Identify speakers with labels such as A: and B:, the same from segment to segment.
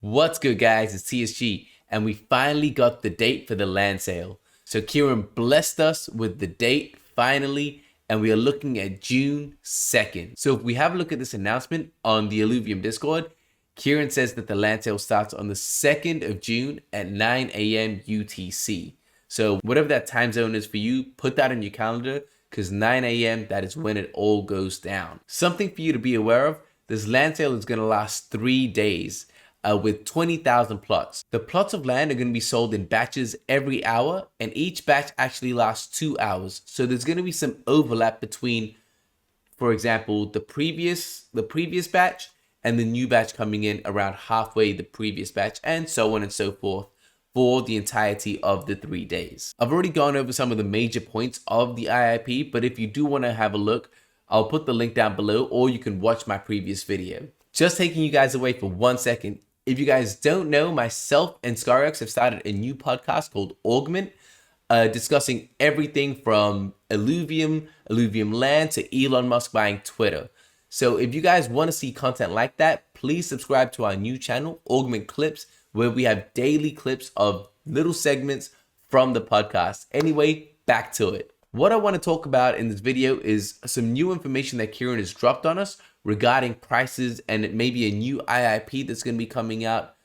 A: What's good, guys? It's TSG, and we finally got the date for the land sale. So Kieran blessed us with the date finally, and we are looking at June 2nd. So if we have a look at this announcement on the Illuvium Discord, Kieran says that the land sale starts on the 2nd of June at 9 a.m. UTC. So whatever that time zone is for you, put that on your calendar because 9 a.m. that is when it all goes down. Something for you to be aware of, this land sale is going to last 3 days. With 20,000 plots. The plots of land are going to be sold in batches every hour, and each batch actually lasts 2 hours. So there's going to be some overlap between, for example, the previous batch and the new batch coming in around halfway the previous batch, and so on and so forth for the entirety of the 3 days. I've already gone over some of the major points of the IIP, but if you do want to have a look, I'll put the link down below, or you can watch my previous video. Just taking you guys away for 1 second. If you guys don't know, myself and Scarx have started a new podcast called Augment, discussing everything from Illuvium Land to Elon Musk buying Twitter. So if you guys want to see content like that, please subscribe to our new channel, Augment Clips, where we have daily clips of little segments from the podcast. Anyway, back to it. What I want to talk about in this video is some new information that Kieran has dropped on us regarding prices and maybe a new IIP that's going to be coming out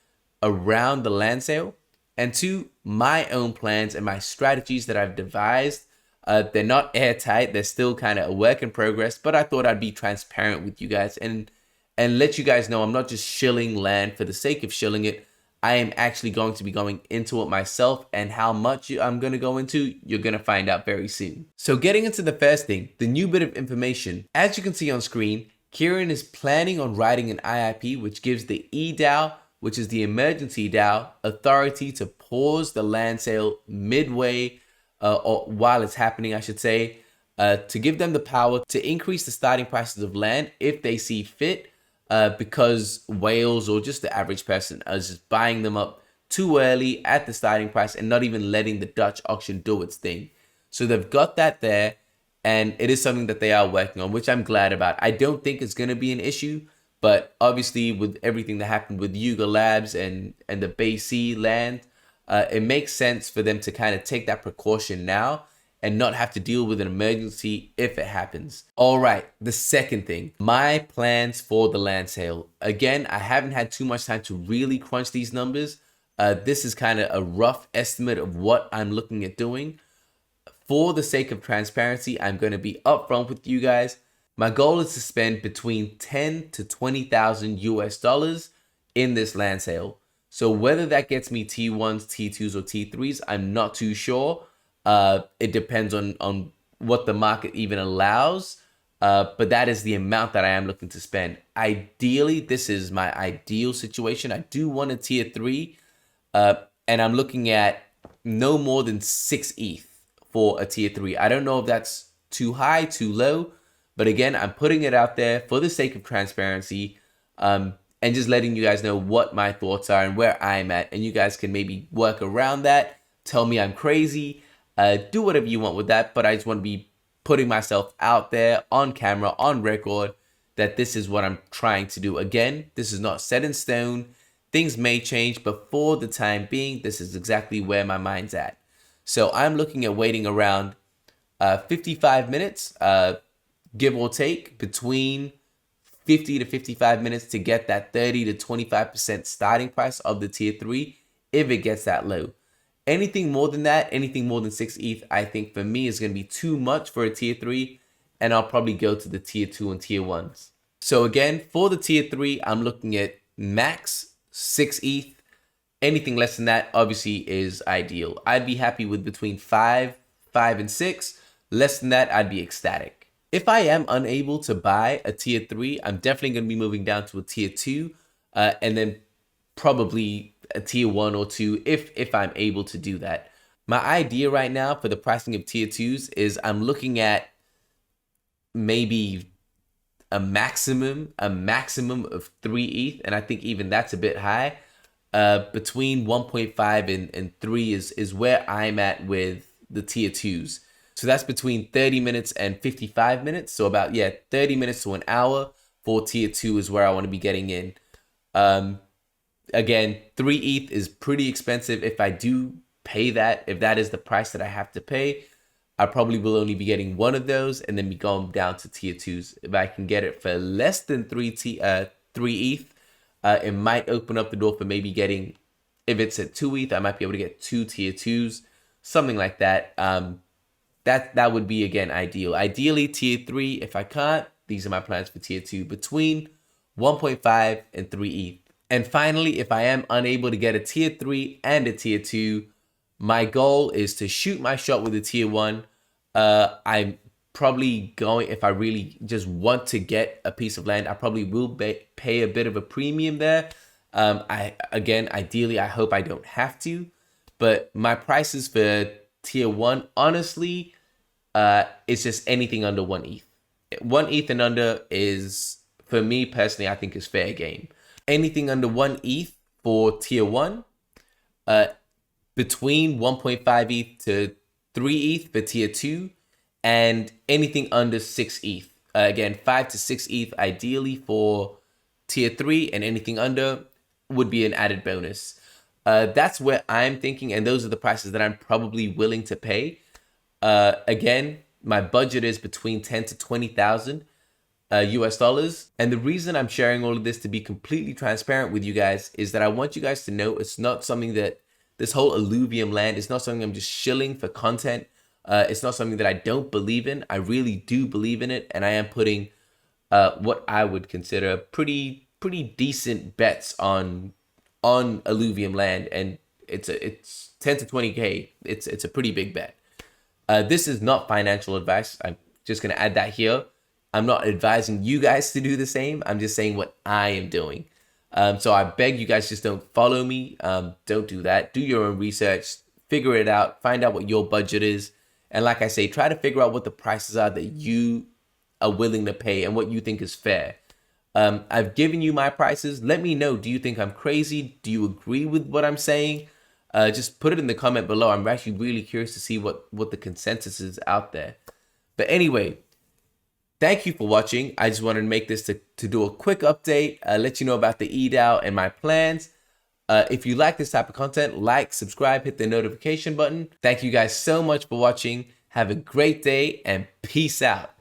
A: around the land sale. And two, my own plans and my strategies that I've devised. They're not airtight. They're still kind of a work in progress, but I thought I'd be transparent with you guys and let you guys know I'm not just shilling land for the sake of shilling it. I am actually going to be going into it myself, and how much I'm going to go into, you're going to find out very soon. So getting into the first thing, the new bit of information. As you can see on screen, Kieran is planning on writing an IIP which gives the eDAO, which is the emergency DAO, authority to pause the land sale midway, or while it's happening, I should say, to give them the power to increase the starting prices of land if they see fit, because whales or just the average person is just buying them up too early at the starting price and not even letting the Dutch auction do its thing. So they've got that there, and it is something that they are working on, which I'm glad about. I don't think it's going to be an issue, but obviously with everything that happened with Yuga Labs and the Bay Sea land, it makes sense for them to kind of take that precaution now and not have to deal with an emergency if it happens. All right, the second thing, my plans for the land sale. Again, I haven't had too much time to really crunch these numbers. This is kind of a rough estimate of what I'm looking at doing. For the sake of transparency, I'm going to be upfront with you guys. My goal is to spend between 10 to 20,000 US dollars in this land sale. So whether that gets me T1s, T2s, or T3s, I'm not too sure. It depends on what the market even allows. But that is the amount that I am looking to spend. Ideally, this is my ideal situation. I do want a tier 3, and I'm looking at no more than 6 ETH for a tier 3. I don't know if that's too high, too low, but again, I'm putting it out there for the sake of transparency, and just letting you guys know what my thoughts are and where I'm at, and you guys can maybe work around that, tell me I'm crazy, do whatever you want with that, but I just want to be putting myself out there on camera, on record, that this is what I'm trying to do. Again, this is not set in stone. Things may change, but for the time being, this is exactly where my mind's at. So I'm looking at waiting around 55 minutes, give or take, between 50 to 55 minutes to get that 30 to 25% starting price of the tier 3 if it gets that low. Anything more than that, anything more than 6 ETH, I think for me is going to be too much for a tier 3, and I'll probably go to the tier 2 and tier 1s. So again, for the tier 3, I'm looking at max 6 ETH. Anything less than that obviously is ideal. I'd be happy with between 5 and 6. Less than that, I'd be ecstatic. If I am unable to buy a tier 3, I'm definitely going to be moving down to a tier 2, and then probably a tier 1 or 2 if I'm able to do that. My idea right now for the pricing of tier 2s is I'm looking at maybe a maximum of 3 ETH, and I think even that's a bit high. Between 1.5 and 3 is where I'm at with the tier 2s. So that's between 30 minutes and 55 minutes. So about, 30 minutes to an hour for tier 2 is where I want to be getting in. Again, 3 ETH is pretty expensive. If I do pay that, if that is the price that I have to pay, I probably will only be getting one of those and then be going down to tier 2s. If I can get it for less than 3 ETH, it might open up the door for maybe getting, if it's at 2 ETH, I might be able to get 2 tier 2s, something like that. That would be, again, ideal. Ideally, tier 3. If I can't, these are my plans for tier 2, between 1.5 and 3 ETH. And finally, if I am unable to get a tier 3 and a tier 2, my goal is to shoot my shot with a tier 1. I'm probably going, if I really just want to get a piece of land, I probably will pay a bit of a premium there. Ideally, I hope I don't have to. But my prices for tier 1, honestly, it's just anything under 1 ETH. 1 ETH and under is, for me personally, I think is fair game. Anything under 1 ETH for tier 1, between 1.5 ETH to 3 ETH for tier 2, and anything under 6 ETH. Again, 5 to 6 ETH ideally for tier 3, and anything under would be an added bonus. That's where I'm thinking, and those are the prices that I'm probably willing to pay. Again, my budget is between 10 to 20,000 US dollars. And the reason I'm sharing all of this, to be completely transparent with you guys, is that I want you guys to know it's not something that, this whole Illuvium land is not something I'm just shilling for content. It's not something that I don't believe in. I really do believe in it, and I am putting what I would consider pretty decent bets on Illuvium land, and it's 10 to 20K. It's a pretty big bet. This is not financial advice. I'm just gonna add that here. I'm not advising you guys to do the same. I'm just saying what I am doing. So I beg you guys, just don't follow me. Don't do that. Do your own research. Figure it out. Find out what your budget is. And like I say, try to figure out what the prices are that you are willing to pay and what you think is fair. I've given you my prices. Let me know. Do you think I'm crazy? Do you agree with what I'm saying? Just put it in the comment below. I'm actually really curious to see what the consensus is out there. But anyway, thank you for watching. I just wanted to make this to do a quick update, let you know about the eDAO and my plans. If you like this type of content, like, subscribe, hit the notification button. Thank you guys so much for watching. Have a great day and peace out.